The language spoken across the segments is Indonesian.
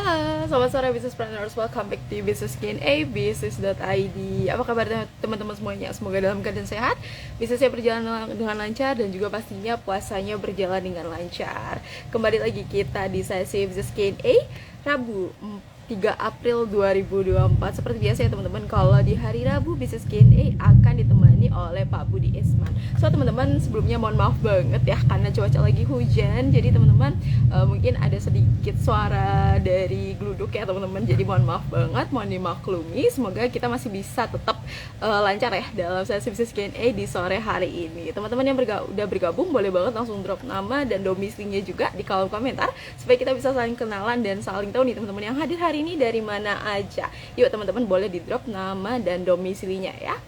Selamat sore Businesspreneurs, welcome back to Business Q&A, bisnis.id. Apa kabar teman-teman semuanya? Semoga dalam keadaan sehat, bisnisnya berjalan dengan lancar, dan juga pastinya puasanya berjalan dengan lancar. Kembali lagi kita di sesi Business Q&A Rabu 3 April 2024. Seperti biasa ya teman-teman, kalau di hari Rabu Business Q&A akan ditemani oleh Pak Budi Isman. So teman-teman, sebelumnya mohon maaf banget ya karena cuaca lagi hujan. Jadi teman-teman mungkin ada sedikit suara dari gluduk ya teman-teman. Jadi mohon maaf banget, mohon dimaklumi. Semoga kita masih bisa tetap lancar ya dalam sesi Business Q&A di sore hari ini. Teman-teman yang udah bergabung boleh banget langsung drop nama dan domisilinya juga di kolom komentar supaya kita bisa saling kenalan dan saling tahu nih teman-teman yang hadir hari ini dari mana aja. Yuk teman-teman boleh di drop nama dan domisilinya ya.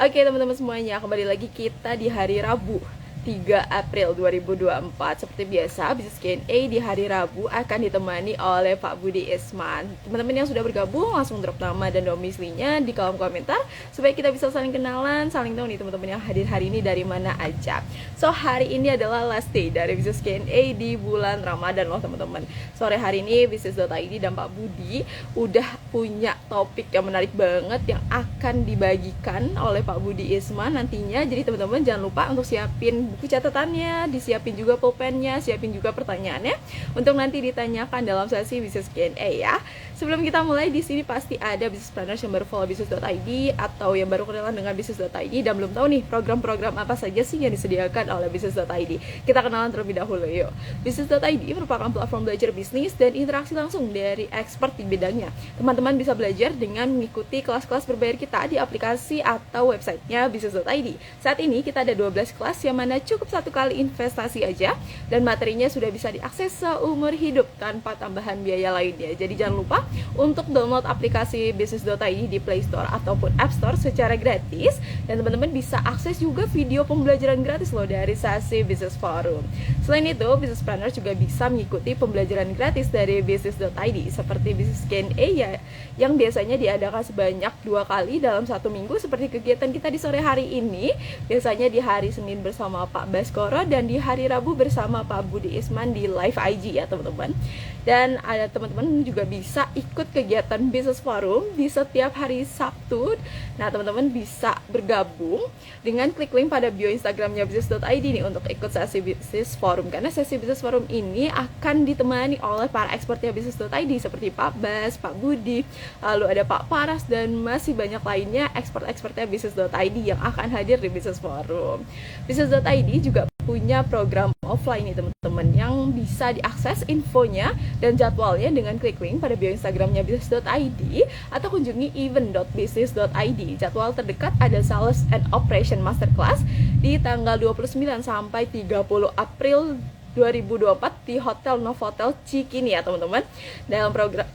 Oke teman-teman semuanya, kembali lagi kita di hari Rabu 3 April 2024. Seperti biasa, Business Q&A di hari Rabu akan ditemani oleh Pak Budi Isman. Teman-teman yang sudah bergabung langsung drop nama dan domisilinya di kolom komentar supaya kita bisa saling kenalan, saling tahu nih teman-teman yang hadir hari ini dari mana aja. So, hari ini adalah last day dari Business Q&A di bulan Ramadan loh teman-teman. Sore hari ini Business.id dan Pak Budi udah punya topik yang menarik banget yang akan dibagikan oleh Pak Budi Isman nantinya. Jadi teman-teman jangan lupa untuk siapin buku catatannya, disiapin juga pulpennya, siapin juga pertanyaannya untuk nanti ditanyakan dalam sesi Business Q&A ya. Sebelum kita mulai, di sini pasti ada business planners yang baru follow Business.id atau yang baru kenalan dengan Business.id dan belum tahu nih program-program apa saja sih yang disediakan oleh Business.id. Kita kenalan terlebih dahulu yuk. Business.id merupakan platform belajar bisnis dan interaksi langsung dari expert di bidangnya. Teman-teman bisa belajar dengan mengikuti kelas-kelas berbayar kita di aplikasi atau websitenya Business.id. Saat ini kita ada 12 kelas yang mana cukup satu kali investasi aja dan materinya sudah bisa diakses seumur hidup tanpa tambahan biaya lainnya. Jadi jangan lupa untuk download aplikasi Business.id di Play Store ataupun App Store secara gratis, dan teman-teman bisa akses juga video pembelajaran gratis loh dari sesi Business Forum. Selain itu, Business Planner juga bisa mengikuti pembelajaran gratis dari Business.id seperti Business Q&A ya, yang biasanya diadakan sebanyak 2 kali dalam satu minggu seperti kegiatan kita di sore hari ini, biasanya di hari Senin bersama Pak Baskoro dan di hari Rabu bersama Pak Budi Isman di Live IG ya teman-teman. Dan ada teman-teman juga bisa ikut kegiatan Business Forum di setiap hari Sabtu. Nah teman-teman bisa bergabung dengan klik link pada bio Instagramnya Business.id nih untuk ikut sesi Business Forum, karena sesi Business Forum ini akan ditemani oleh para expertnya Business.id seperti Pak Bas, Pak Budi, lalu ada Pak Paras dan masih banyak lainnya expert-expertnya Business.id yang akan hadir di Business Forum. Business.id juga punya program offline nih teman-teman yang bisa diakses infonya dan jadwalnya dengan klik link pada bio Instagramnya business.id atau kunjungi event.business.id. Jadwal terdekat ada Sales and Operation Masterclass di tanggal 29 sampai 30 April 2024 di Hotel Novotel Cikini ya teman-teman.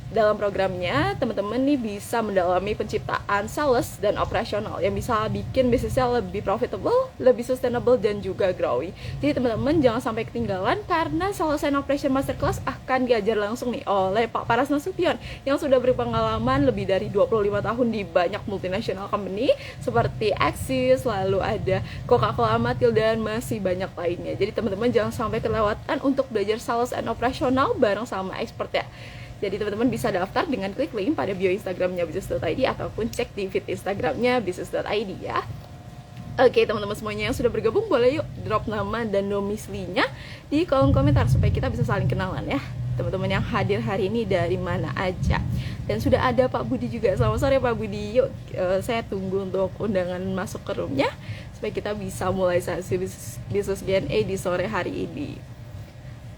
Dalam programnya teman-teman nih bisa mendalami penciptaan sales dan operasional yang bisa bikin bisnisnya lebih profitable, lebih sustainable dan juga growing. Jadi teman-teman jangan sampai ketinggalan karena Sales and Operation Masterclass akan diajar langsung nih oleh Pak Paras Nasution yang sudah berpengalaman lebih dari 25 tahun di banyak multinational company seperti Axis, lalu ada Coca-Cola Amatil dan masih banyak lainnya. Jadi teman-teman jangan sampai kelewatan untuk belajar sales and operasional bareng sama expert ya. Jadi teman-teman bisa daftar dengan klik link pada bio Instagramnya business.id ataupun cek di feed Instagramnya business.id ya. Oke teman-teman semuanya yang sudah bergabung boleh yuk drop nama dan domisilinya di kolom komentar supaya kita bisa saling kenalan ya. Teman-teman yang hadir hari ini dari mana aja. Dan sudah ada Pak Budi juga. Selamat sore Pak Budi. Yuk saya tunggu untuk undangan masuk ke roomnya supaya kita bisa mulai sesi Business Q&A di sore hari ini.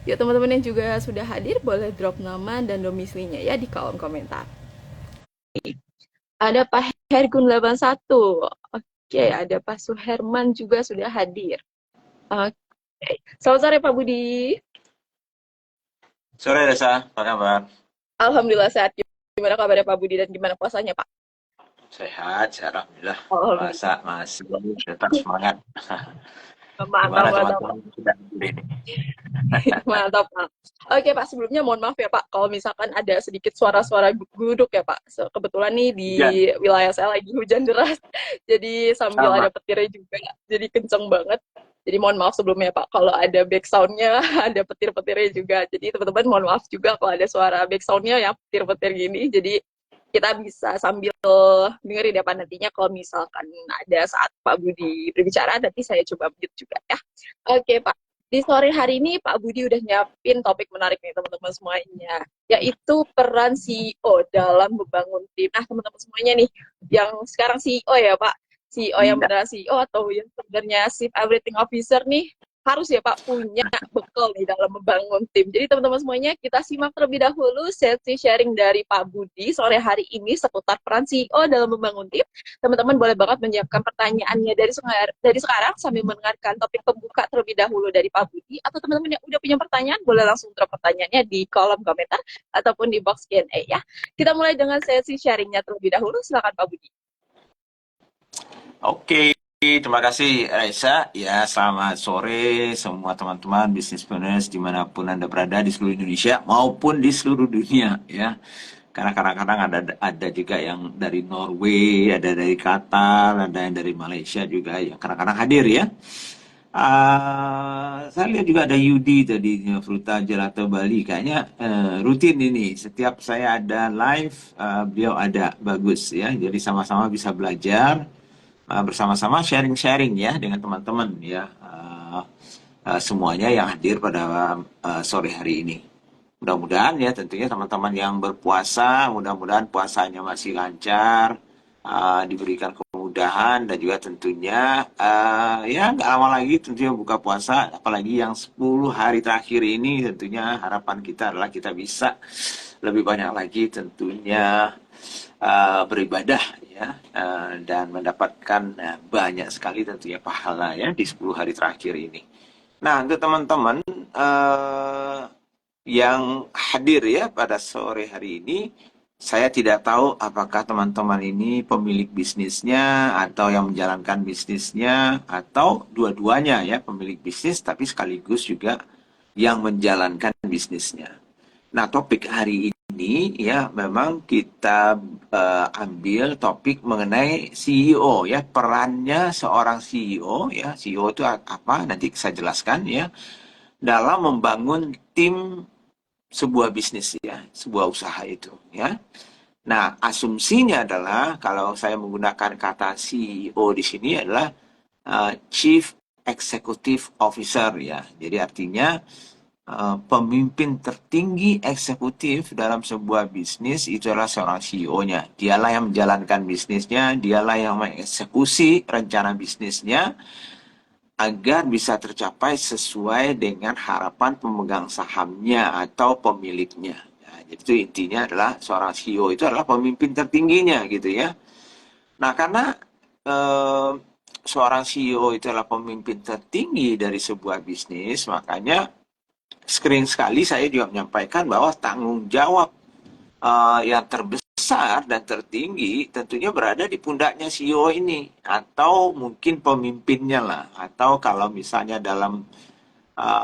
Yuk teman-teman yang juga sudah hadir boleh drop nama dan domisilinya ya di kolom komentar. Ada Pak Hergun 81. Oke, ada Pak Suherman juga sudah hadir. Oke. Selamat sore Pak Budi. Sore Reza, apa kabar? Alhamdulillah sehat. Gimana kabarnya Pak Budi dan gimana puasanya Pak? Sehat, alhamdulillah. Alhamdulillah. Puasa masih tetap semangat. Mantap, Gimana mantap. teman-teman sudah hadir ini? Mantap, Pak. Oke, Pak, sebelumnya mohon maaf ya, Pak, kalau misalkan ada sedikit suara-suara guduk ya, Pak. Kebetulan nih di Hujan, wilayah saya lagi hujan deras, jadi sambil sama. ada petirnya juga, jadi kenceng banget. Jadi mohon maaf sebelumnya Pak, kalau ada backsoundnya, ada petir-petirnya juga. Jadi teman-teman mohon maaf juga kalau ada suara backsoundnya yang petir-petir gini. Jadi kita bisa sambil dengerin ya Pak nantinya kalau misalkan ada saat Pak Budi berbicara, nanti saya coba mute juga ya. Oke Pak, di sore hari ini Pak Budi udah nyiapin topik menarik nih teman-teman semuanya, yaitu peran CEO dalam membangun tim. Nah teman-teman semuanya nih, yang sekarang CEO ya Pak, CEO yang Iya. beneran CEO atau yang sebenarnya Chief Everything Officer nih, harus ya Pak punya bekal nih dalam membangun tim. Jadi teman-teman semuanya kita simak terlebih dahulu sesi sharing dari Pak Budi sore hari ini seputar peran CEO dalam membangun tim. Teman-teman boleh banget menyiapkan pertanyaannya dari sekarang sambil mendengarkan topik pembuka terlebih dahulu dari Pak Budi, atau teman-teman yang udah punya pertanyaan boleh langsung drop pertanyaannya di kolom komentar ataupun di box Q&A ya. Kita mulai dengan sesi sharingnya terlebih dahulu. Silakan Pak Budi. Oke, terima kasih Raisa. Ya, selamat sore semua teman-teman businessplanners dimanapun Anda berada di seluruh Indonesia maupun di seluruh dunia ya. Karena kadang-kadang ada juga yang dari Norway, ada dari Qatar, ada yang dari Malaysia juga yang kadang-kadang hadir ya. Saya lihat juga ada Yudi tadi, Fruta Gelato Bali. Kayaknya rutin ini. Setiap saya ada live, beliau ada. Bagus ya. Jadi sama-sama bisa belajar, bersama-sama sharing-sharing ya dengan teman-teman ya. Semuanya yang hadir pada sore hari ini. Mudah-mudahan ya tentunya teman-teman yang berpuasa, mudah-mudahan puasanya masih lancar, diberikan kemudahan dan juga tentunya ya nggak lama lagi tentunya buka puasa, apalagi yang 10 hari terakhir ini tentunya harapan kita adalah kita bisa lebih banyak lagi tentunya beribadah ya, dan mendapatkan banyak sekali tentunya pahala ya di 10 hari terakhir ini. Nah, untuk teman-teman yang hadir ya pada sore hari ini, saya tidak tahu apakah teman-teman ini pemilik bisnisnya atau yang menjalankan bisnisnya atau dua-duanya ya, pemilik bisnis tapi sekaligus juga yang menjalankan bisnisnya. Nah, topik hari ini ya memang kita ambil topik mengenai CEO ya, perannya seorang CEO ya. CEO itu apa? Nanti saya jelaskan ya. Dalam membangun tim sebuah bisnis ya, sebuah usaha itu ya. Nah, asumsinya adalah kalau saya menggunakan kata CEO di sini adalah Chief Executive Officer ya. Jadi artinya pemimpin tertinggi eksekutif dalam sebuah bisnis itu adalah seorang CEO-nya. Dialah yang menjalankan bisnisnya, dialah yang mengeksekusi rencana bisnisnya agar bisa tercapai sesuai dengan harapan pemegang sahamnya atau pemiliknya. Nah, jadi itu intinya adalah seorang CEO itu adalah pemimpin tertingginya gitu ya. Nah, karena eh, seorang CEO itu adalah pemimpin tertinggi dari sebuah bisnis, makanya sering sekali saya juga menyampaikan bahwa tanggung jawab yang terbesar dan tertinggi tentunya berada di pundaknya CEO ini atau mungkin pemimpinnya lah, atau kalau misalnya dalam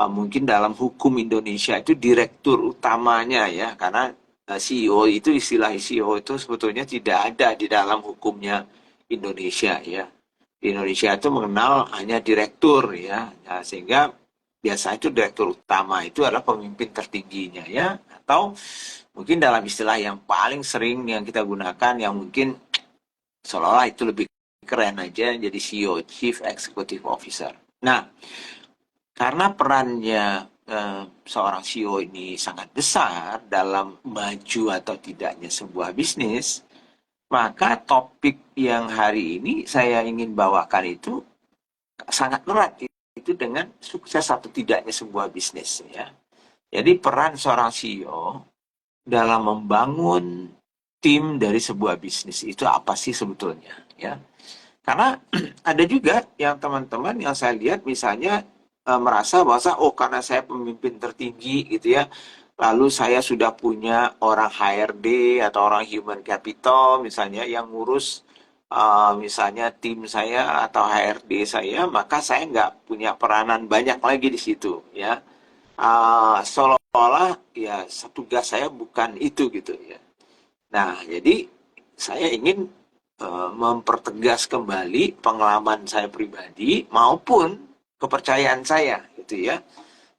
mungkin dalam hukum Indonesia itu direktur utamanya ya, karena CEO itu istilah CEO itu sebetulnya tidak ada di dalam hukumnya Indonesia ya. Di Indonesia itu mengenal hanya direktur ya. Nah, sehingga biasa itu direktur utama itu adalah pemimpin tertingginya ya, atau mungkin dalam istilah yang paling sering yang kita gunakan yang mungkin seolah-olah itu lebih keren aja jadi CEO, Chief Executive Officer. Nah, karena perannya seorang CEO ini sangat besar dalam maju atau tidaknya sebuah bisnis, maka topik yang hari ini saya ingin bawakan itu sangat erat itu dengan sukses atau tidaknya sebuah bisnis ya. Jadi peran seorang CEO dalam membangun tim dari sebuah bisnis itu apa sih sebetulnya ya? Karena ada juga yang teman-teman yang saya lihat misalnya merasa bahwa oh karena saya pemimpin tertinggi gitu ya, lalu saya sudah punya orang HRD atau orang human capital misalnya yang ngurus misalnya tim saya atau HRD saya, maka saya nggak punya peranan banyak lagi di situ ya. Seolah-olah ya tugas saya bukan itu gitu ya. Nah, jadi saya ingin mempertegas kembali pengalaman saya pribadi maupun kepercayaan saya gitu ya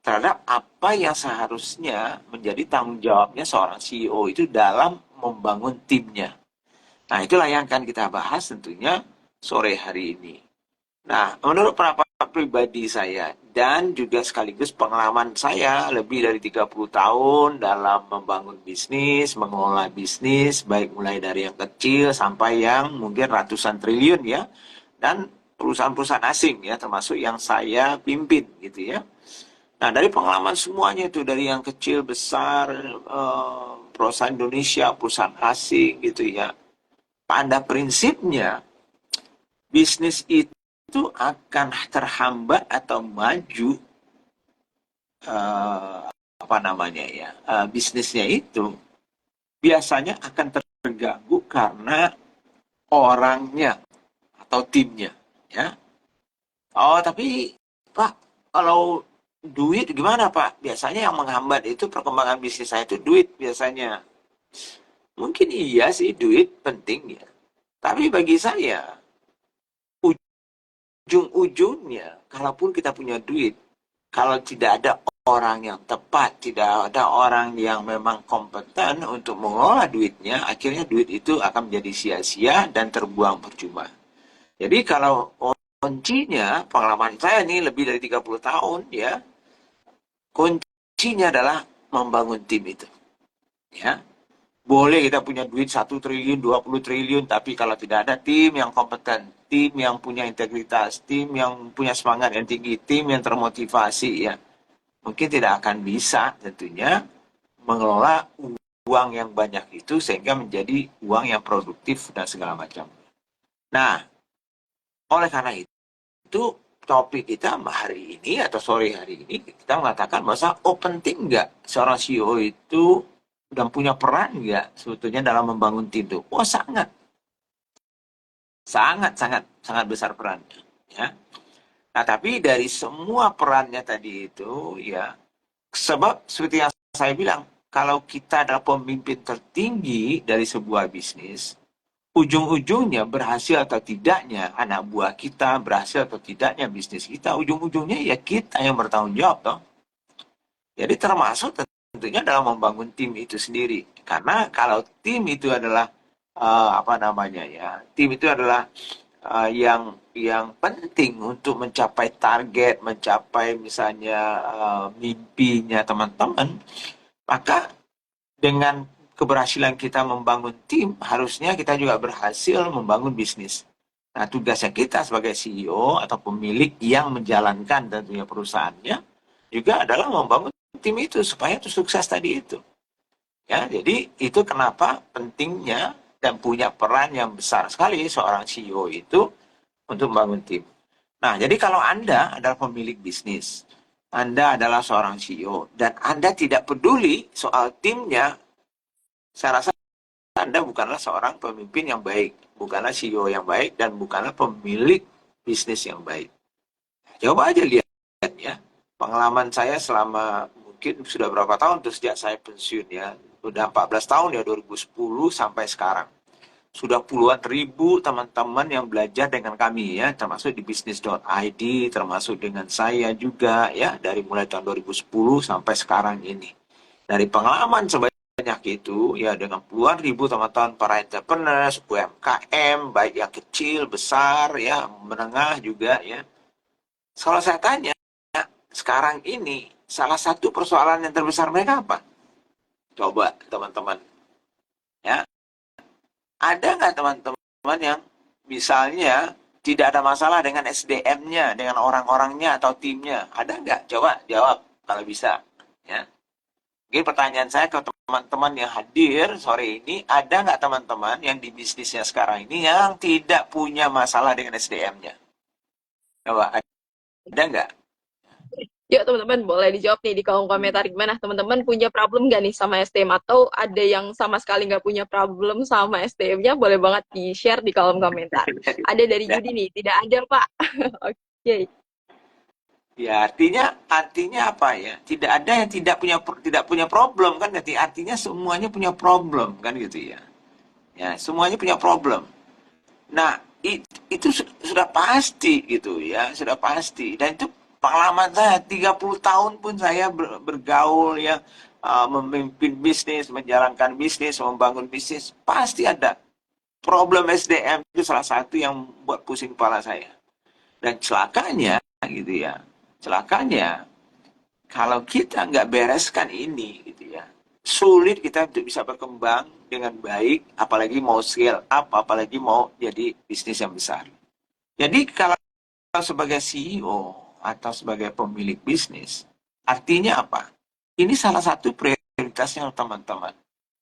terhadap apa yang seharusnya menjadi tanggung jawabnya seorang CEO itu dalam membangun timnya. Nah, itulah yang akan kita bahas tentunya sore hari ini. Nah, menurut pendapat pribadi saya dan juga sekaligus pengalaman saya lebih dari 30 tahun dalam membangun bisnis, mengelola bisnis, baik mulai dari yang kecil sampai yang mungkin ratusan triliun ya, dan perusahaan-perusahaan asing ya, termasuk yang saya pimpin gitu ya. Nah, dari pengalaman semuanya itu, dari yang kecil, besar, perusahaan Indonesia, perusahaan asing gitu ya, pada prinsipnya bisnis itu akan terhambat atau maju eh, apa namanya ya bisnisnya itu biasanya akan terganggu karena orangnya atau timnya ya. Oh tapi Pak, kalau duit gimana Pak? Biasanya yang menghambat itu perkembangan bisnis saya itu duit biasanya. Mungkin iya sih duit penting ya. Tapi bagi saya ujung-ujungnya kalaupun kita punya duit, kalau tidak ada orang yang tepat, tidak ada orang yang memang kompeten untuk mengelola duitnya, akhirnya duit itu akan menjadi sia-sia dan terbuang percuma. Jadi kalau kuncinya, pengalaman saya nih lebih dari 30 tahun ya, kuncinya adalah membangun tim itu. Ya, boleh kita punya duit 1 triliun, 20 triliun, tapi kalau tidak ada tim yang kompeten, tim yang punya integritas, tim yang punya semangat yang tinggi, tim yang termotivasi ya, mungkin tidak akan bisa tentunya mengelola uang yang banyak itu sehingga menjadi uang yang produktif dan segala macam. Nah, oleh karena itu topik kita hari ini atau sore hari ini kita mengatakan bahwa penting nggak seorang CEO itu dan punya peran nggak sebetulnya dalam membangun tim itu? Oh sangat, sangat, sangat, sangat besar perannya. Ya. Nah tapi dari semua perannya tadi itu ya sebab seperti yang saya bilang, kalau kita adalah pemimpin tertinggi dari sebuah bisnis, ujung-ujungnya berhasil atau tidaknya anak buah kita, berhasil atau tidaknya bisnis kita, ujung-ujungnya ya kita yang bertanggung jawab toh. Jadi termasuk tentunya dalam membangun tim itu sendiri. Karena kalau tim itu adalah apa namanya ya, tim itu adalah yang penting untuk mencapai target, mencapai misalnya mimpinya teman-teman, maka dengan keberhasilan kita membangun tim, harusnya kita juga berhasil membangun bisnis. Nah, tugasnya kita sebagai CEO atau pemilik yang menjalankan tentunya perusahaannya juga adalah membangun tim itu supaya itu sukses tadi itu. Ya, jadi itu kenapa pentingnya dan punya peran yang besar sekali seorang CEO itu untuk membangun tim. Nah, jadi kalau Anda adalah pemilik bisnis, Anda adalah seorang CEO, dan Anda tidak peduli soal timnya, saya rasa Anda bukanlah seorang pemimpin yang baik, bukanlah CEO yang baik, dan bukanlah pemilik bisnis yang baik. Coba aja lihat ya, pengalaman saya selama mungkin sudah berapa tahun tuh sejak saya pensiun ya, sudah 14 tahun ya, 2010 sampai sekarang. Sudah puluhan ribu teman-teman yang belajar dengan kami ya, termasuk di bisnis.id, termasuk dengan saya juga ya, dari mulai tahun 2010 sampai sekarang ini. Dari pengalaman sebanyak itu ya, dengan puluhan ribu teman-teman para entrepreneurs, UMKM, baik yang kecil, besar ya, menengah juga ya. Kalau saya tanya, sekarang ini salah satu persoalan yang terbesar mereka apa? Coba teman-teman ya, ada nggak teman-teman yang misalnya tidak ada masalah dengan SDM-nya, dengan orang-orangnya atau timnya? Ada nggak? Coba jawab kalau bisa. Ya. Mungkin pertanyaan saya ke teman-teman yang hadir sore ini, ada nggak teman-teman yang di bisnisnya sekarang ini yang tidak punya masalah dengan SDM-nya? Coba, ada nggak? Yuk teman-teman boleh dijawab nih di kolom komentar gimana teman-teman punya problem nggak nih sama STM atau ada yang sama sekali nggak punya problem sama STM-nya, boleh banget di-share di kolom komentar. Ada dari Ya, Judi nih, tidak ada Pak. Oke. ya artinya apa ya? Tidak ada yang tidak punya problem kan? Jadi artinya semuanya punya problem kan gitu ya. Ya, semuanya punya problem. Nah, itu sudah pasti gitu ya, sudah pasti. Dan itu Pengalaman saya 30 tahun pun saya bergaul ya, memimpin bisnis, menjalankan bisnis, membangun bisnis, pasti ada problem SDM. Itu salah satu yang buat pusing kepala saya. Dan celakanya gitu ya, celakanya kalau kita nggak bereskan ini gitu ya, sulit kita untuk bisa berkembang dengan baik, apalagi mau scale up, apalagi mau jadi bisnis yang besar. Jadi kalau sebagai CEO atau sebagai pemilik bisnis, artinya apa? Ini salah satu prioritasnya teman-teman.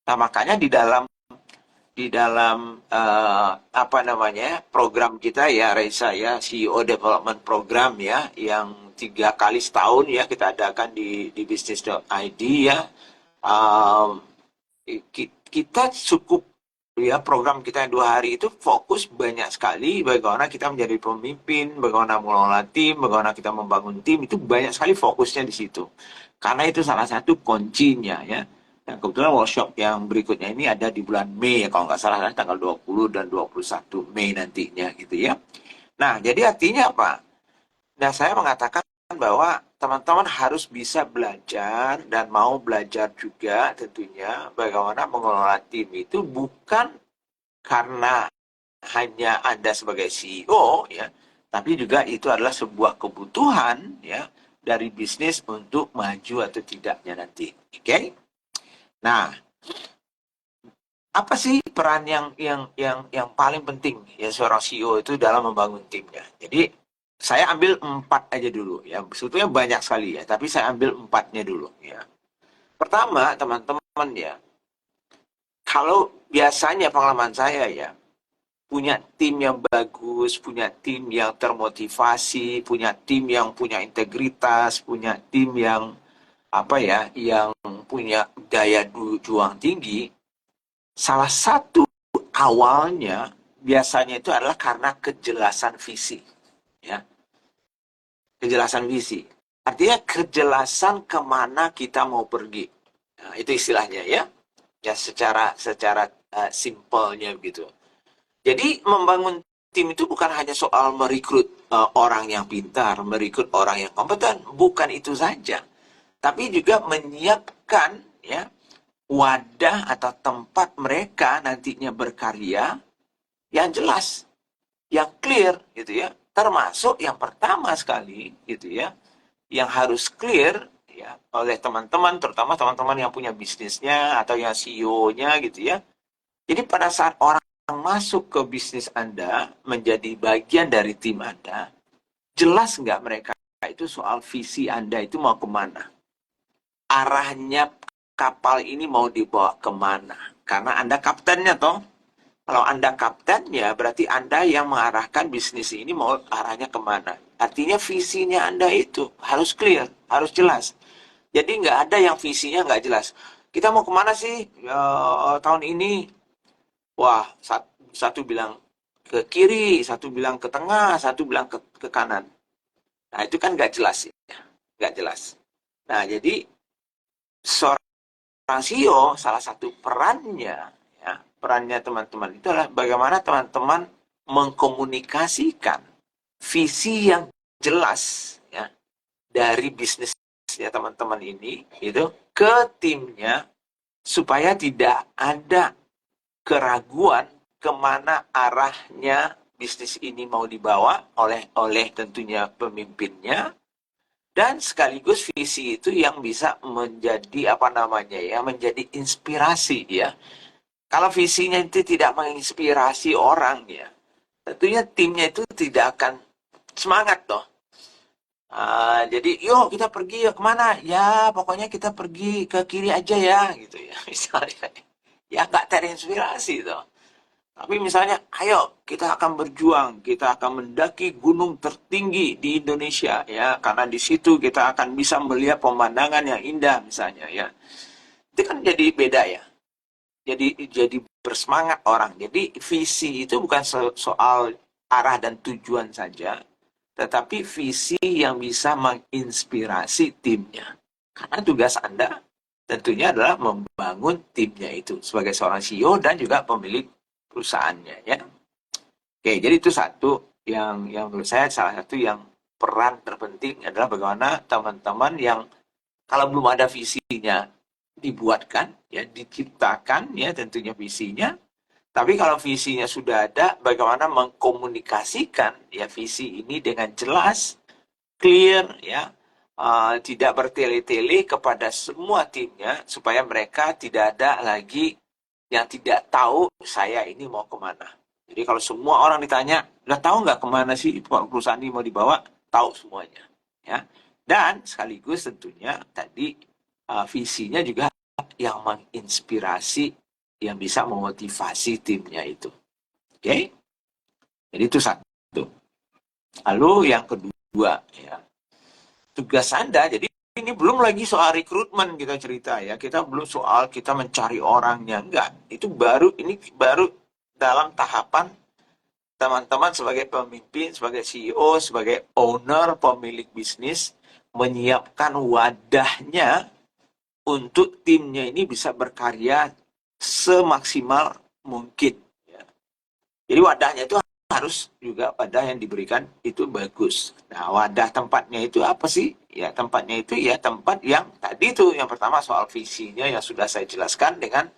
Nah, makanya di dalam apa namanya program kita ya, Reza ya, CEO Development Program ya, yang 3 kali setahun ya kita adakan di bisnis.id ya. Um, kita cukup ya, program kita yang 2 hari itu fokus banyak sekali bagaimana kita menjadi pemimpin, bagaimana mengelola tim, bagaimana kita membangun tim, itu banyak sekali fokusnya di situ. Karena itu salah satu kuncinya ya. Dan kebetulan workshop yang berikutnya ini ada di bulan Mei ya, kalau nggak salah tanggal 20 dan 21 Mei nantinya gitu ya. Nah, jadi artinya apa? Nah, saya mengatakan bahwa teman-teman harus bisa belajar dan mau belajar juga tentunya bagaimana mengelola tim itu bukan karena hanya Anda sebagai CEO ya, tapi juga itu adalah sebuah kebutuhan ya dari bisnis untuk maju atau tidaknya nanti. Oke? Okay? Nah, apa sih peran yang paling penting ya seorang CEO itu dalam membangun timnya? Jadi saya ambil 4 aja dulu ya. Sebetulnya banyak sekali ya, tapi saya ambil 4-nya dulu ya. Pertama, teman-teman ya, kalau biasanya pengalaman saya ya, punya tim yang bagus, punya tim yang termotivasi, punya tim yang punya integritas, punya tim yang apa ya, yang punya daya juang tinggi, salah satu awalnya biasanya itu adalah karena kejelasan visi, ya, kejelasan visi. Artinya kejelasan kemana kita mau pergi. Nah, itu istilahnya ya, ya secara simpelnya gitu. Jadi membangun tim itu bukan hanya soal merekrut orang yang pintar, merekrut orang yang kompeten, bukan itu saja. Tapi juga menyiapkan ya wadah atau tempat mereka nantinya berkarya yang jelas, yang clear gitu ya. Termasuk yang pertama sekali gitu ya, yang harus clear ya oleh teman-teman, terutama teman-teman yang punya bisnisnya atau yang CEO-nya gitu ya. Jadi pada saat orang masuk ke bisnis Anda, menjadi bagian dari tim Anda, jelas nggak mereka itu soal visi Anda itu mau kemana? Arahnya kapal ini mau dibawa kemana? Karena Anda kaptennya toh. Kalau Anda kaptennya, berarti Anda yang mengarahkan bisnis ini mau arahnya kemana. Artinya visinya Anda itu harus clear, harus jelas. Jadi nggak ada yang visinya nggak jelas. Kita mau kemana sih tahun ini? Wah, satu bilang ke kiri, satu bilang ke tengah, satu bilang ke kanan. Nah, itu kan nggak jelas ya, nggak jelas. Nah, jadi seorang CEO salah satu perannya, ya, perannya teman-teman itu adalah bagaimana teman-teman mengkomunikasikan visi yang jelas ya dari bisnisnya teman-teman ini itu ke timnya supaya tidak ada keraguan kemana arahnya bisnis ini mau dibawa oleh tentunya pemimpinnya, dan sekaligus visi itu yang bisa menjadi apa namanya ya, menjadi inspirasi ya. Kalau visinya itu tidak menginspirasi orang ya, tentunya timnya itu tidak akan semangat toh. Jadi yuk kita pergi, yuk kemana ya, pokoknya kita pergi ke kiri aja ya gitu ya misalnya, ya nggak terinspirasi toh. Tapi misalnya, ayo kita akan berjuang, kita akan mendaki gunung tertinggi di Indonesia ya, karena di situ kita akan bisa melihat pemandangan yang indah misalnya ya. Itu kan jadi beda ya. Jadi bersemangat orang. Jadi visi itu bukan soal arah dan tujuan saja, tetapi visi yang bisa menginspirasi timnya. Karena tugas Anda tentunya adalah membangun timnya itu sebagai seorang CEO dan juga pemilik perusahaannya ya. Oke, jadi itu satu yang menurut saya salah satu yang peran terpenting adalah bagaimana teman-teman yang kalau belum ada visinya dibuatkan, ya, diciptakan, ya, tentunya visinya. Tapi kalau visinya sudah ada, bagaimana mengkomunikasikan, ya, visi ini dengan jelas, clear, ya, tidak bertele-tele kepada semua timnya, supaya mereka tidak ada lagi yang tidak tahu saya ini mau kemana. Jadi kalau semua orang ditanya, udah tahu nggak kemana sih perusahaan ini mau dibawa? Tahu semuanya, ya. Dan sekaligus tentunya tadi visinya juga yang menginspirasi, yang bisa memotivasi timnya itu. Oke? Jadi itu satu. Lalu yang kedua, ya, tugas Anda. Jadi ini belum lagi soal rekrutmen kita cerita, ya. Kita belum soal kita mencari orangnya, enggak. Itu ini baru dalam tahapan teman-teman sebagai pemimpin, sebagai CEO, sebagai owner, pemilik bisnis, menyiapkan wadahnya untuk timnya ini bisa berkarya semaksimal mungkin. Ya. Jadi wadahnya itu harus juga wadah yang diberikan itu bagus. Nah, wadah tempatnya itu apa sih? Ya, tempatnya itu ya tempat yang tadi itu, yang pertama soal visinya yang sudah saya jelaskan dengan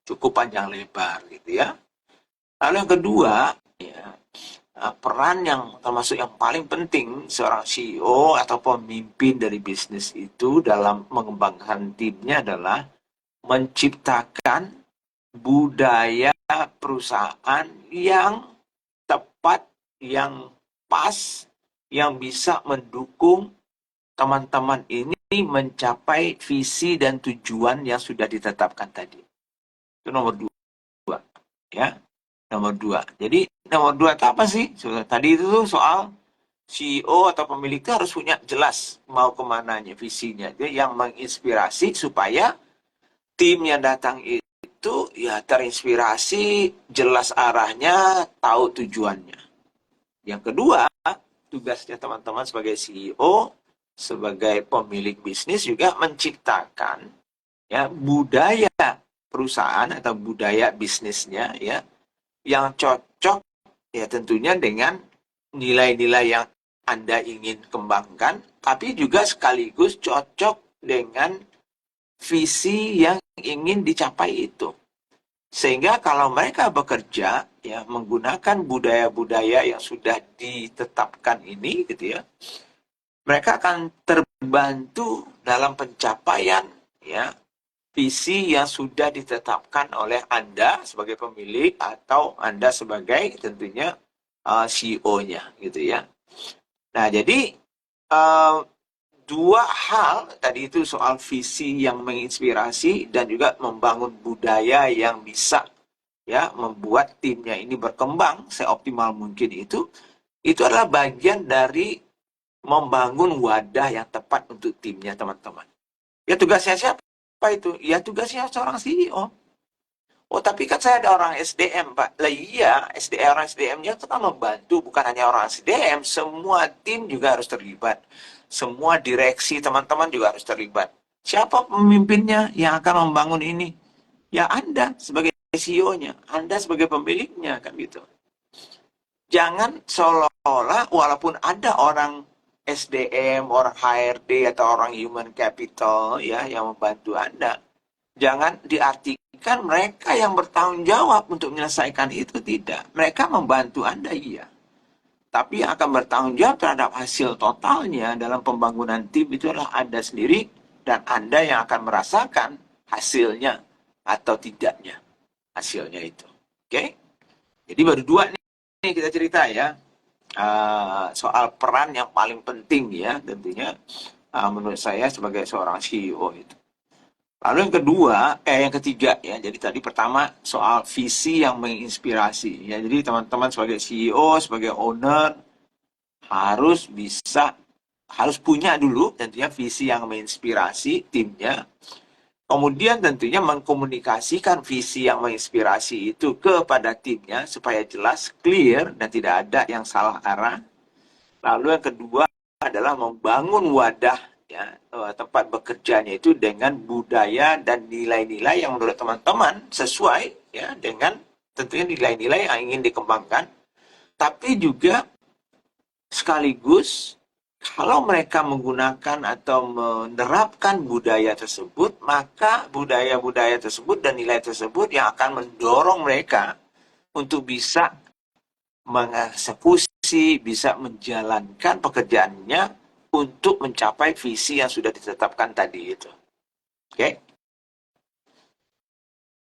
cukup panjang lebar gitu ya. Lalu yang kedua, ya, peran yang termasuk yang paling penting seorang CEO atau pemimpin dari bisnis itu dalam mengembangkan timnya adalah menciptakan budaya perusahaan yang tepat, yang pas, yang bisa mendukung teman-teman ini mencapai visi dan tujuan yang sudah ditetapkan tadi. Itu nomor dua, ya. Nomor dua. Jadi nomor dua itu apa sih? Tadi itu tuh soal CEO atau pemilik itu harus punya jelas mau kemananya, visinya. Dia yang menginspirasi supaya tim yang datang itu ya terinspirasi, jelas arahnya, tahu tujuannya. Yang kedua, tugasnya teman-teman sebagai CEO, sebagai pemilik bisnis juga menciptakan, ya, budaya perusahaan atau budaya bisnisnya, ya, yang cocok, ya, tentunya dengan nilai-nilai yang Anda ingin kembangkan, tapi juga sekaligus cocok dengan visi yang ingin dicapai itu. Sehingga kalau mereka bekerja, ya, menggunakan budaya-budaya yang sudah ditetapkan ini gitu ya, mereka akan terbantu dalam pencapaian, ya, visi yang sudah ditetapkan oleh Anda sebagai pemilik atau Anda sebagai tentunya CEO-nya gitu ya. Nah, jadi uh, dua hal tadi itu soal visi yang menginspirasi dan juga membangun budaya yang bisa, ya, membuat timnya ini berkembang seoptimal mungkin, itu adalah bagian dari membangun wadah yang tepat untuk timnya teman-teman. Ya, tugasnya siapa itu? Ya, tugasnya seorang CEO. Oh, tapi kan saya ada orang SDM, Pak. Lah iya, orang SDM-nya itu kan membantu, bukan hanya orang SDM, semua tim juga harus terlibat. Semua direksi teman-teman juga harus terlibat. Siapa pemimpinnya yang akan membangun ini? Ya Anda sebagai CEO-nya, Anda sebagai pemiliknya, kan gitu. Jangan seolah-olah walaupun ada orang SDM, orang HRD atau orang human capital, ya, yang membantu Anda, jangan diartikan mereka yang bertanggung jawab untuk menyelesaikan itu, tidak. Mereka membantu Anda, iya. Tapi yang akan bertanggung jawab terhadap hasil totalnya dalam pembangunan tim itu adalah Anda sendiri, dan Anda yang akan merasakan hasilnya atau tidaknya hasilnya itu. Oke? Jadi baru dua nih kita cerita, ya. Soal peran yang paling penting, ya, tentunya menurut saya sebagai seorang CEO itu. Lalu yang ketiga, ya. Jadi tadi pertama soal visi yang menginspirasi, ya. Jadi teman-teman sebagai CEO, sebagai owner harus punya dulu tentunya visi yang menginspirasi timnya. Kemudian tentunya mengkomunikasikan visi yang menginspirasi itu kepada timnya supaya jelas, clear, dan tidak ada yang salah arah. Lalu yang kedua adalah membangun wadah, ya, tempat bekerjanya itu dengan budaya dan nilai-nilai yang menurut teman-teman sesuai, ya, dengan tentunya nilai-nilai yang ingin dikembangkan, tapi juga sekaligus Kalau mereka menggunakan atau menerapkan budaya tersebut, maka budaya-budaya tersebut dan nilai tersebut yang akan mendorong mereka untuk bisa mengeksekusi, bisa menjalankan pekerjaannya untuk mencapai visi yang sudah ditetapkan tadi itu. Oke?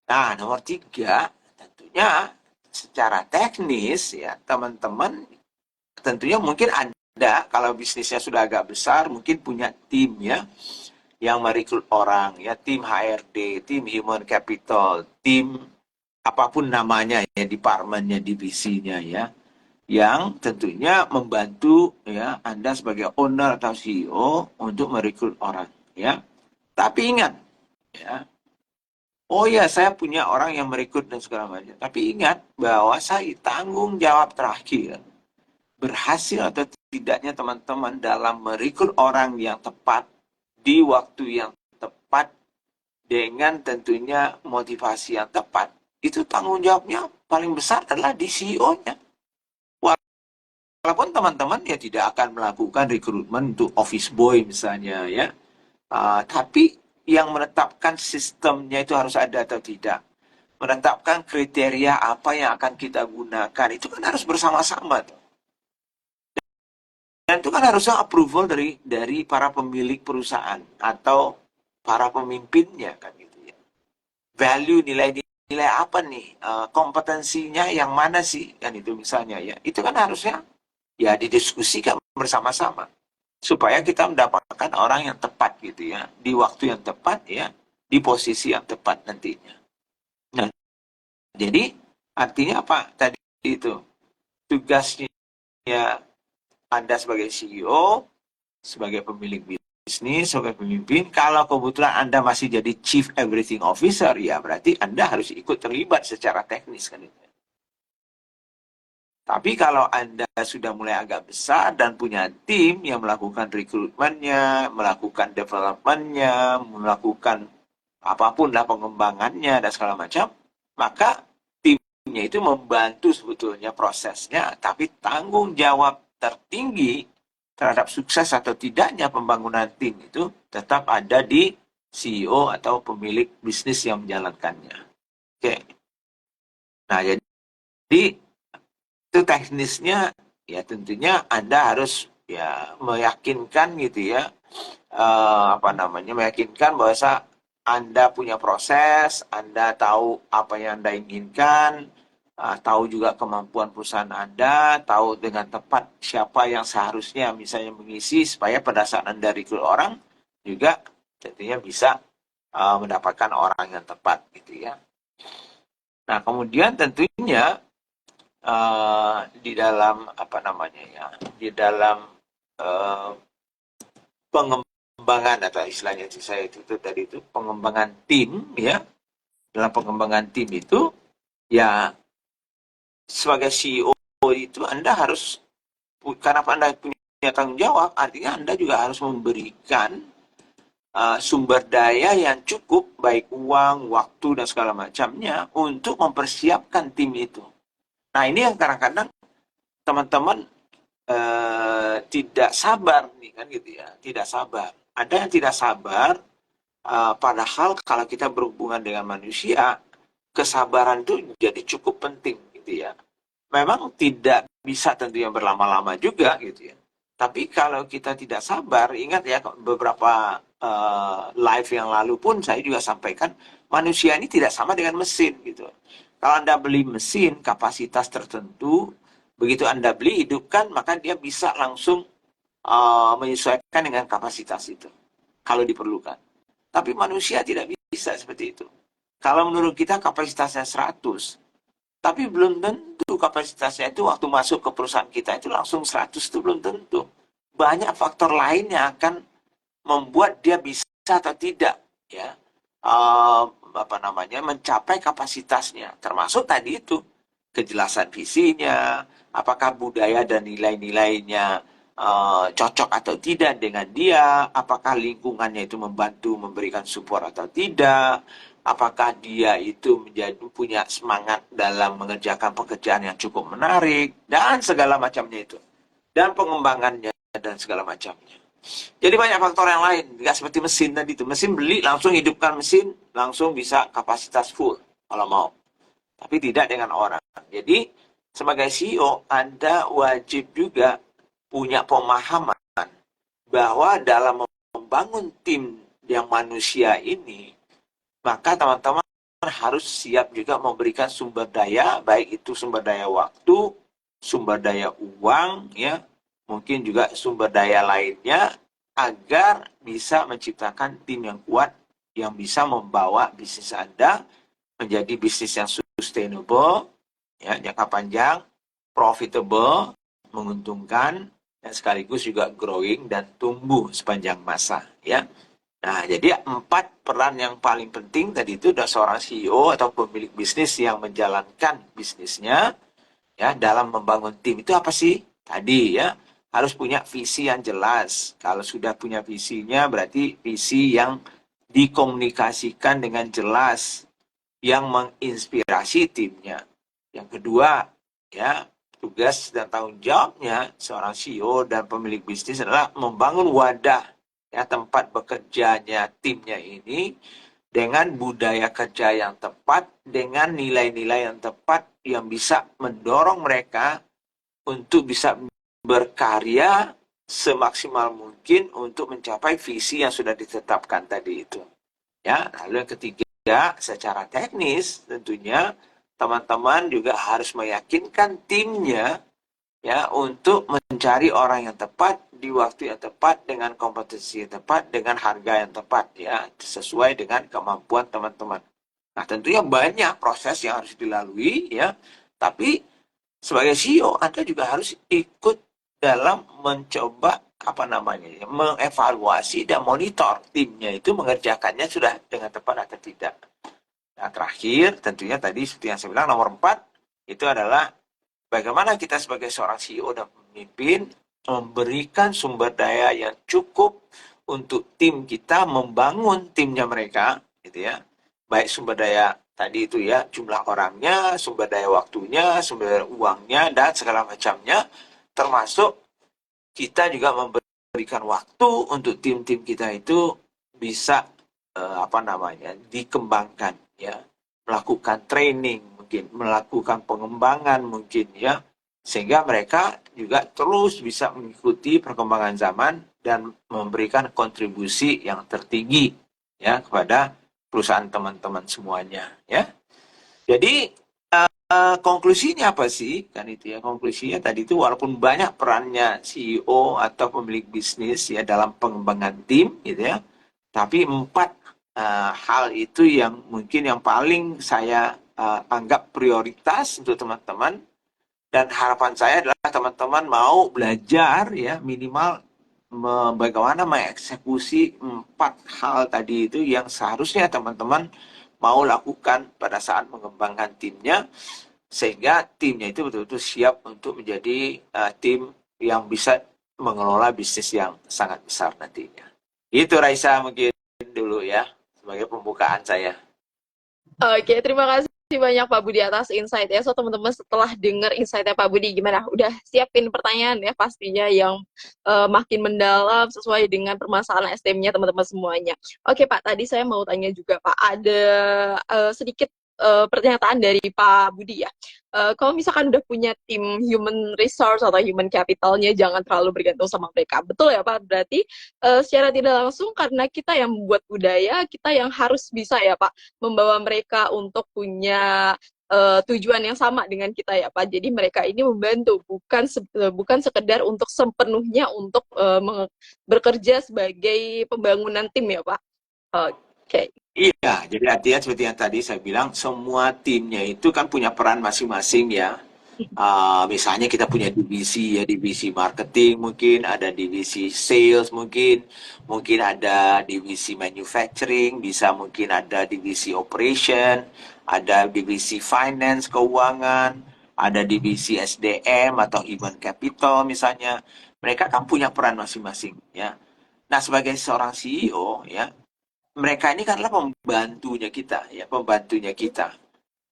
Nah, nomor 3, tentunya secara teknis ya, teman-teman tentunya mungkin ada, kalau bisnisnya sudah agak besar, mungkin punya tim ya, yang merekrut orang ya, tim HRD, tim Human Capital, tim apapun namanya ya, departemennya, divisinya ya, yang tentunya membantu ya Anda sebagai owner atau CEO untuk merekrut orang ya. Tapi ingat ya, oh ya saya punya orang yang merekrut dan segala macam. Tapi ingat bahwa saya tanggung jawab terakhir berhasil atau tidaknya teman-teman dalam merekrut orang yang tepat di waktu yang tepat dengan tentunya motivasi yang tepat, itu tanggung jawabnya paling besar adalah di CEO-nya. Walaupun teman-teman ya tidak akan melakukan rekrutmen untuk office boy misalnya ya, tapi yang menetapkan sistemnya itu harus ada atau tidak, menetapkan kriteria apa yang akan kita gunakan, itu kan harus bersama-sama. Dan itu kan harusnya approval dari para pemilik perusahaan atau para pemimpinnya kan gitu ya. Value, nilai-nilai apa nih? Kompetensinya yang mana sih? Kan itu misalnya ya. Itu kan harusnya ya didiskusikan bersama-sama supaya kita mendapatkan orang yang tepat gitu ya, di waktu yang tepat ya, di posisi yang tepat nantinya. Nah, jadi artinya apa tadi itu? Tugasnya Anda sebagai CEO, sebagai pemilik bisnis, sebagai pemimpin, kalau kebetulan Anda masih jadi Chief Everything Officer, ya berarti Anda harus ikut terlibat secara teknis kan itu. Tapi kalau Anda sudah mulai agak besar dan punya tim yang melakukan rekrutmennya, melakukan developmentnya, melakukan apapun lah pengembangannya dan segala macam, maka timnya itu membantu sebetulnya prosesnya, tapi tanggung jawab tertinggi terhadap sukses atau tidaknya pembangunan tim itu tetap ada di CEO atau pemilik bisnis yang menjalankannya. Oke. Nah, jadi itu teknisnya ya tentunya Anda harus ya meyakinkan gitu ya, meyakinkan bahwa Anda punya proses, Anda tahu apa yang Anda inginkan, tahu juga kemampuan perusahaan Anda, tahu dengan tepat siapa yang seharusnya misalnya mengisi supaya pada saat Anda rekrut orang juga tentunya bisa mendapatkan orang yang tepat gitu ya. Nah, kemudian tentunya di dalam di dalam uh, pengembangan atau istilahnya saya itu tadi itu pengembangan tim ya, dalam pengembangan tim itu ya sebagai CEO itu Anda harus, karena Anda punya tanggung jawab, artinya Anda juga harus memberikan sumber daya yang cukup, baik uang, waktu dan segala macamnya untuk mempersiapkan tim itu. Nah, ini yang kadang-kadang teman-teman tidak sabar nih kan gitu ya, tidak sabar. Ada yang tidak sabar, padahal kalau kita berhubungan dengan manusia, kesabaran itu jadi cukup penting gitu ya. Memang tidak bisa tentunya berlama-lama juga gitu ya. Tapi kalau kita tidak sabar, ingat ya beberapa live yang lalu pun saya juga sampaikan, manusia ini tidak sama dengan mesin gitu. Kalau Anda beli mesin kapasitas tertentu, begitu Anda beli hidupkan, maka dia bisa langsung menyesuaikan dengan kapasitas itu kalau diperlukan. Tapi manusia tidak bisa seperti itu. Kalau menurut kita kapasitasnya 100, tapi belum tentu kapasitasnya itu waktu masuk ke perusahaan kita itu langsung 100, itu belum tentu. Banyak faktor lain yang akan membuat dia bisa atau tidak ya mencapai kapasitasnya. Termasuk tadi itu kejelasan visinya, apakah budaya dan nilai-nilainya cocok atau tidak dengan dia, apakah lingkungannya itu membantu memberikan support atau tidak, apakah dia itu punya semangat dalam mengerjakan pekerjaan yang cukup menarik, dan segala macamnya itu. Dan pengembangannya dan segala macamnya. Jadi banyak faktor yang lain, nggak seperti mesin tadi itu. Mesin beli langsung hidupkan mesin, langsung bisa kapasitas full kalau mau. Tapi tidak dengan orang. Jadi sebagai CEO Anda wajib juga punya pemahaman bahwa dalam membangun tim yang manusia ini, maka teman-teman harus siap juga memberikan sumber daya, baik itu sumber daya waktu, sumber daya uang, ya, mungkin juga sumber daya lainnya, agar bisa menciptakan tim yang kuat, yang bisa membawa bisnis Anda menjadi bisnis yang sustainable, ya, jangka panjang, profitable, menguntungkan, dan sekaligus juga growing dan tumbuh sepanjang masa, ya. Nah, jadi 4 peran yang paling penting tadi itu dari seorang CEO atau pemilik bisnis yang menjalankan bisnisnya, ya, dalam membangun tim itu apa sih? Tadi, ya, harus punya visi yang jelas. Kalau sudah punya visinya berarti visi yang dikomunikasikan dengan jelas, yang menginspirasi timnya. Yang kedua, ya, tugas dan tanggung jawabnya seorang CEO dan pemilik bisnis adalah membangun wadah, ya, tempat bekerjanya timnya ini dengan budaya kerja yang tepat, dengan nilai-nilai yang tepat yang bisa mendorong mereka untuk bisa berkarya semaksimal mungkin untuk mencapai visi yang sudah ditetapkan tadi itu. Ya, lalu yang ketiga, secara teknis tentunya teman-teman juga harus meyakinkan timnya, ya, untuk mencari orang yang tepat di waktu yang tepat dengan kompetensi yang tepat dengan harga yang tepat, ya, sesuai dengan kemampuan teman-teman. Nah, tentunya banyak proses yang harus dilalui, ya, tapi sebagai CEO Anda juga harus ikut dalam mencoba apa namanya, ya, mengevaluasi dan monitor timnya itu mengerjakannya sudah dengan tepat atau tidak. Nah, terakhir tentunya tadi seperti yang saya bilang nomor 4 itu adalah bagaimana kita sebagai seorang CEO dan pemimpin memberikan sumber daya yang cukup untuk tim kita membangun timnya mereka, gitu ya. Baik sumber daya tadi itu, ya, jumlah orangnya, sumber daya waktunya, sumber daya uangnya, dan segala macamnya, termasuk kita juga memberikan waktu untuk tim-tim kita itu bisa apa namanya dikembangkan, ya, melakukan training mungkin, melakukan pengembangan mungkin, ya, sehingga mereka juga terus bisa mengikuti perkembangan zaman dan memberikan kontribusi yang tertinggi, ya, kepada perusahaan teman-teman semuanya, ya. Jadi konklusinya apa sih? Kan itu, ya, konklusinya tadi itu walaupun banyak perannya CEO atau pemilik bisnis, ya, dalam pengembangan tim, gitu ya, tapi 4 hal itu yang mungkin yang paling saya anggap prioritas untuk teman-teman, dan harapan saya adalah teman-teman mau belajar, ya, minimal bagaimana mengeksekusi 4 hal tadi itu yang seharusnya teman-teman mau lakukan pada saat mengembangkan timnya, sehingga timnya itu betul-betul siap untuk menjadi tim yang bisa mengelola bisnis yang sangat besar nantinya. Itu Raisa mungkin dulu, ya, sebagai pembukaan saya. Oke, terima kasih banyak Pak Budi atas insight ya. So teman-teman setelah dengar insight-nya Pak Budi gimana? Udah siapin pertanyaan ya pastinya yang makin mendalam sesuai dengan permasalahan STM-nya teman-teman semuanya. Oke Pak, tadi saya mau tanya juga Pak, ada sedikit pernyataan dari Pak Budi ya. Kalau misalkan udah punya tim human resource atau human capitalnya, jangan terlalu bergantung sama mereka. Betul ya Pak? Berarti secara tidak langsung karena kita yang membuat budaya, kita yang harus bisa ya Pak membawa mereka untuk punya tujuan yang sama dengan kita ya Pak. Jadi mereka ini membantu, bukan sekedar untuk sepenuhnya untuk bekerja sebagai pembangunan tim ya Pak. Oke. Iya, jadi artinya seperti yang tadi saya bilang, semua timnya itu kan punya peran masing-masing, ya. Misalnya kita punya divisi, ya, divisi marketing mungkin, ada divisi sales mungkin ada divisi manufacturing, bisa mungkin ada divisi operation, ada divisi finance, keuangan, ada divisi SDM atau human capital misalnya. Mereka kan punya peran masing-masing, ya. Nah, sebagai seorang CEO, ya, mereka ini kan adalah pembantunya kita, ya, pembantunya kita.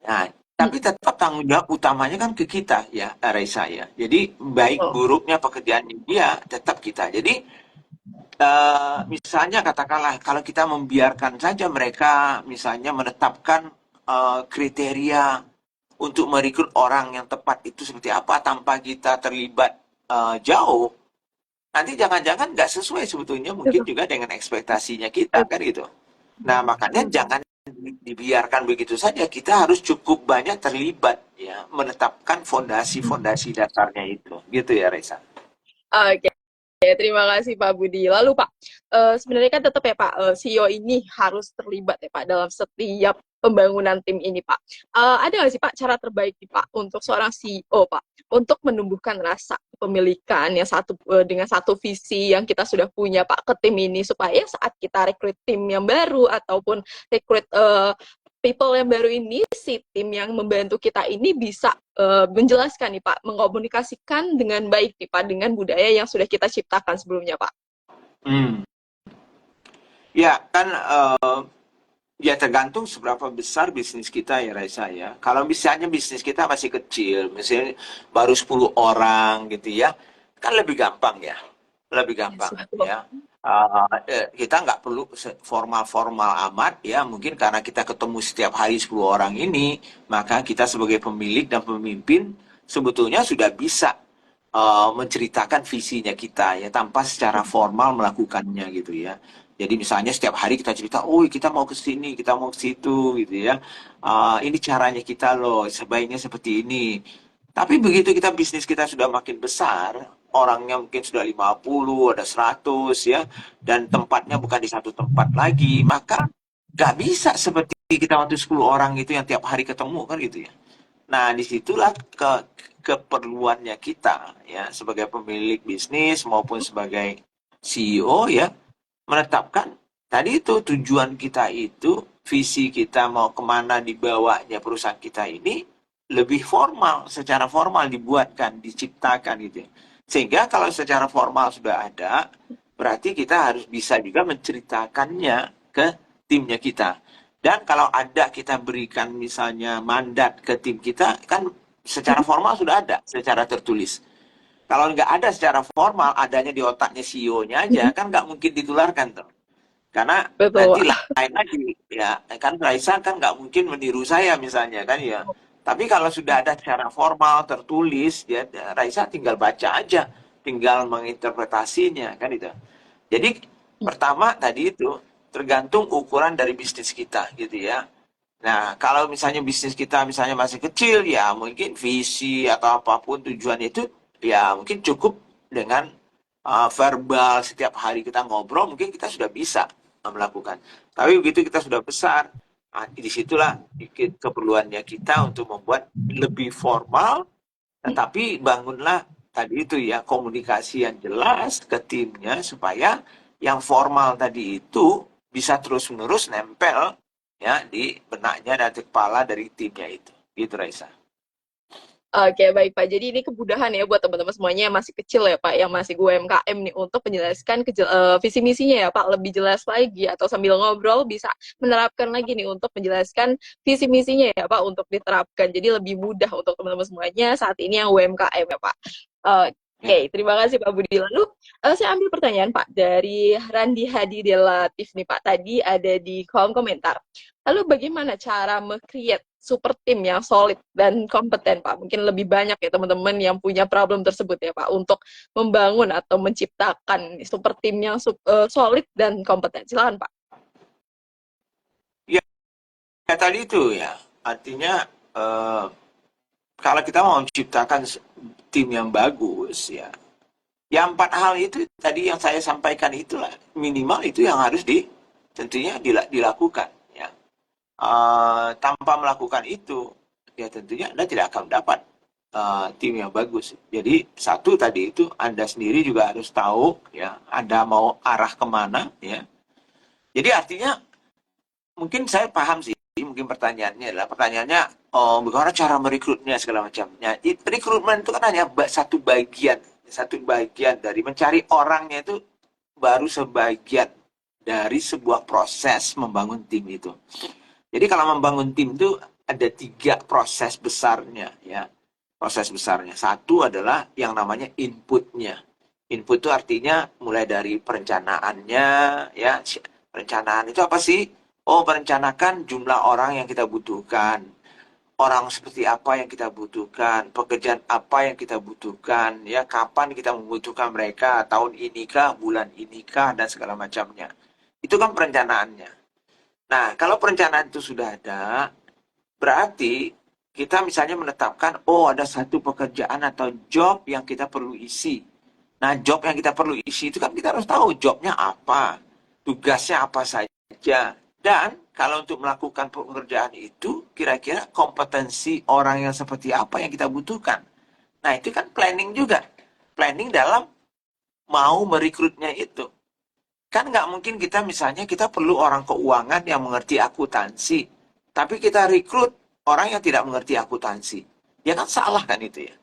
Nah, tapi tetap tanggung jawab utamanya kan ke kita ya, Raisa ya. Jadi baik Oh, buruknya pekerjaan dia tetap kita. Jadi misalnya katakanlah kalau kita membiarkan saja mereka misalnya menetapkan kriteria untuk merekrut orang yang tepat itu seperti apa tanpa kita terlibat jauh, nanti jangan-jangan nggak sesuai sebetulnya mungkin betul. juga dengan ekspektasinya kita kan gitu. Nah makanya jangan dibiarkan begitu saja, kita harus cukup banyak terlibat ya menetapkan fondasi-fondasi dasarnya itu gitu ya Reza. Oke. Oke, terima kasih Pak Budi. Lalu Pak, sebenarnya kan tetap ya Pak, CEO ini harus terlibat ya Pak dalam setiap pembangunan tim ini Pak. Ada nggak sih Pak cara terbaik nih Pak untuk seorang CEO Pak untuk menumbuhkan rasa kepemilikan yang dengan satu visi yang kita sudah punya Pak ke tim ini supaya saat kita rekrut tim yang baru ataupun rekrut people yang baru ini, si tim yang membantu kita ini bisa menjelaskan nih Pak, mengkomunikasikan dengan baik nih Pak, dengan budaya yang sudah kita ciptakan sebelumnya Pak. Hmm. Ya kan ya tergantung seberapa besar bisnis kita ya Raisa ya. Kalau misalnya bisnis kita masih kecil, misalnya baru 10 orang gitu ya, kan lebih gampang ya. Lebih Yes, gampang betul. ya. Kita nggak perlu formal-formal amat ya, mungkin karena kita ketemu setiap hari 10 orang ini, maka kita sebagai pemilik dan pemimpin sebetulnya sudah bisa menceritakan visinya kita ya tanpa secara formal melakukannya gitu ya. Jadi misalnya setiap hari kita cerita, oh kita mau ke sini, kita mau ke situ gitu ya. Ini caranya kita loh, sebaiknya seperti ini. Tapi begitu kita bisnis kita sudah makin besar, orangnya mungkin sudah 50, ada 100 ya, dan tempatnya bukan di satu tempat lagi, maka nggak bisa seperti kita waktu 10 orang itu yang tiap hari ketemu kan gitu ya. Nah, disitulah keperluannya kita ya sebagai pemilik bisnis maupun sebagai CEO ya menetapkan tadi itu tujuan kita itu visi kita mau kemana dibawanya perusahaan kita ini lebih formal, secara formal dibuatkan, diciptakan gitu ya. Sehingga kalau secara formal sudah ada, berarti kita harus bisa juga menceritakannya ke timnya kita. Dan kalau ada kita berikan misalnya mandat ke tim kita, kan secara formal sudah ada, secara tertulis. Kalau nggak ada secara formal, adanya di otaknya CEO-nya aja, kan nggak mungkin ditularkan tuh. Karena Betul nanti Pak. lain lagi, ya kan Raisa kan nggak mungkin meniru saya misalnya kan ya. Tapi kalau sudah ada secara formal, tertulis, ya Raisa tinggal baca aja, tinggal menginterpretasinya kan itu. Jadi pertama tadi itu tergantung ukuran dari bisnis kita gitu ya. Nah, kalau misalnya bisnis kita misalnya masih kecil, ya mungkin visi atau apapun tujuannya itu, ya mungkin cukup dengan verbal setiap hari kita ngobrol, mungkin kita sudah bisa melakukan. Tapi begitu kita sudah besar, disitulah keperluannya kita untuk membuat lebih formal, tetapi bangunlah tadi itu ya komunikasi yang jelas ke timnya supaya yang formal tadi itu bisa terus-menerus nempel ya di benaknya dan di kepala dari timnya itu. Gitu Raisa. Oke, baik Pak. Jadi ini kemudahan ya buat teman-teman semuanya yang masih kecil ya Pak, yang masih UMKM nih untuk menjelaskan visi misinya ya Pak lebih jelas lagi atau sambil ngobrol bisa menerapkan lagi nih untuk menjelaskan visi misinya ya Pak untuk diterapkan. Jadi lebih mudah untuk teman-teman semuanya saat ini yang UMKM ya Pak. Ya. Oke, terima kasih Pak Budi. Lalu saya ambil pertanyaan Pak dari Randi Hadi Delatif nih Pak. Tadi ada di kolom komentar. Lalu bagaimana cara me-create super tim yang solid dan kompeten, Pak? Mungkin lebih banyak ya teman-teman yang punya problem tersebut ya, Pak, untuk membangun atau menciptakan super tim yang solid dan kompeten. Silakan, Pak. Ya, ya tadi itu ya. Artinya eh, kalau kita mau menciptakan tim yang bagus ya, ya empat hal itu tadi yang saya sampaikan itulah minimal itu yang harus tentunya dilakukan ya. Tanpa melakukan itu, ya tentunya Anda tidak akan dapat tim yang bagus. Jadi satu tadi itu Anda sendiri juga harus tahu ya Anda mau arah kemana ya. Jadi artinya mungkin saya paham sih, mungkin pertanyaannya oh, bagaimana cara merekrutnya segala macamnya. Rekrutmen itu kan hanya satu bagian dari mencari orangnya itu baru sebagian dari sebuah proses membangun tim itu. Jadi kalau membangun tim itu ada 3 proses besarnya ya. Proses besarnya. Satu adalah yang namanya inputnya. Input itu artinya mulai dari perencanaannya ya. Perencanaan itu apa sih? Oh, merencanakan jumlah orang yang kita butuhkan. Orang seperti apa yang kita butuhkan, pekerjaan apa yang kita butuhkan, ya kapan kita membutuhkan mereka, tahun ini kah, bulan ini kah, dan segala macamnya. Itu kan perencanaannya. Nah, kalau perencanaan itu sudah ada, berarti kita misalnya menetapkan, oh ada satu pekerjaan atau job yang kita perlu isi. Nah, job yang kita perlu isi itu kan kita harus tahu jobnya apa, tugasnya apa saja. Dan kalau untuk melakukan pekerjaan itu, kira-kira kompetensi orang yang seperti apa yang kita butuhkan. Nah, itu kan planning juga. Planning dalam mau merekrutnya itu. Kan nggak mungkin kita misalnya kita perlu orang keuangan yang mengerti akuntansi, tapi kita rekrut orang yang tidak mengerti akuntansi. Ya kan salah kan itu ya.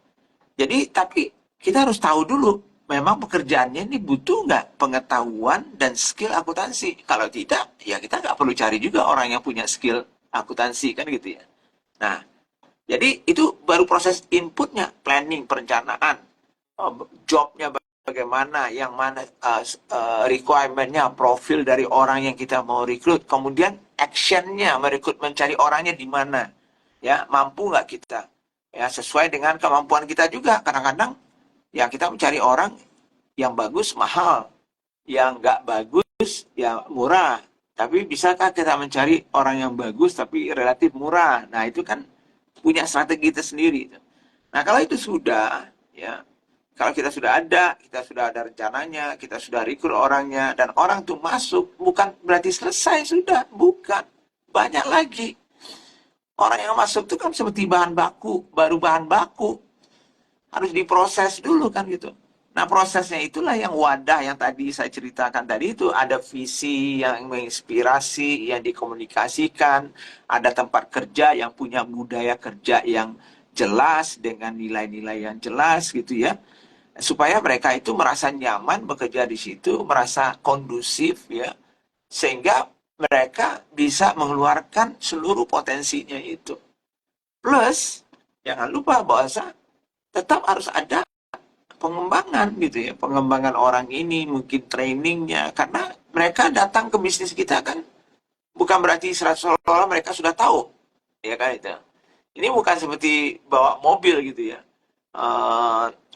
Jadi tapi kita harus tahu dulu memang pekerjaannya ini butuh nggak pengetahuan dan skill akuntansi. Kalau tidak, ya kita nggak perlu cari juga orang yang punya skill akuntansi kan gitu ya. Nah, jadi itu baru proses inputnya, planning, perencanaan, jobnya bagaimana, yang mana requirement-nya, profil dari orang yang kita mau rekrut, kemudian action-nya, merekrut, mencari orangnya di mana, ya mampu nggak kita, ya sesuai dengan kemampuan kita juga. Kadang-kadang ya kita mencari orang yang bagus mahal, yang nggak bagus ya murah. Tapi bisakah kita mencari orang yang bagus tapi relatif murah? Nah itu kan punya strategi tersendiri. Nah kalau itu sudah, ya kalau kita sudah ada rencananya, kita sudah rekrut orangnya, dan orang tuh masuk, bukan berarti selesai sudah, bukan. Banyak lagi. Orang yang masuk itu kan seperti bahan baku, baru bahan baku. Harus diproses dulu kan gitu. Nah prosesnya itulah yang wadah yang tadi saya ceritakan tadi itu. Ada visi yang menginspirasi, yang dikomunikasikan. Ada tempat kerja yang punya budaya kerja yang jelas, dengan nilai-nilai yang jelas gitu ya, supaya mereka itu merasa nyaman bekerja di situ, merasa kondusif ya, sehingga mereka bisa mengeluarkan seluruh potensinya itu. Plus, jangan lupa bahwa tetap harus ada pengembangan gitu ya, pengembangan orang ini, mungkin trainingnya, karena mereka datang ke bisnis kita kan bukan berarti seolah-olah mereka sudah tahu, ya kan itu. Ini bukan seperti bawa mobil gitu ya.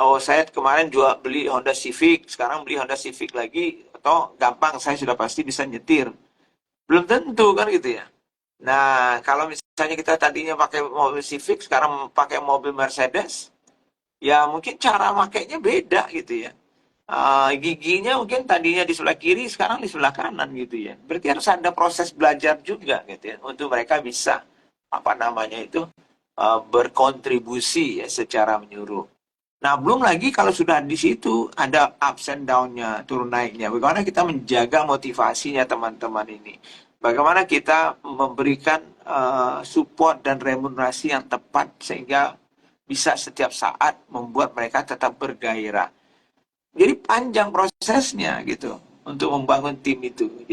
Oh saya kemarin juga beli Honda Civic, sekarang beli Honda Civic lagi, atau gampang saya sudah pasti bisa nyetir. Belum tentu kan gitu ya. Nah kalau misalnya kita tadinya pakai mobil Civic, sekarang pakai mobil Mercedes, ya mungkin cara makainya beda gitu ya. Giginya mungkin tadinya di sebelah kiri, sekarang di sebelah kanan gitu ya. Berarti harus ada proses belajar juga gitu ya, untuk mereka bisa apa namanya itu berkontribusi ya secara menyuruh. Nah, belum lagi kalau sudah di situ ada ups and down-nya, turun naiknya. Bagaimana kita menjaga motivasinya teman-teman ini? Bagaimana kita memberikan support dan remunerasi yang tepat sehingga bisa setiap saat membuat mereka tetap bergairah. Jadi panjang prosesnya gitu untuk membangun tim itu. Jadi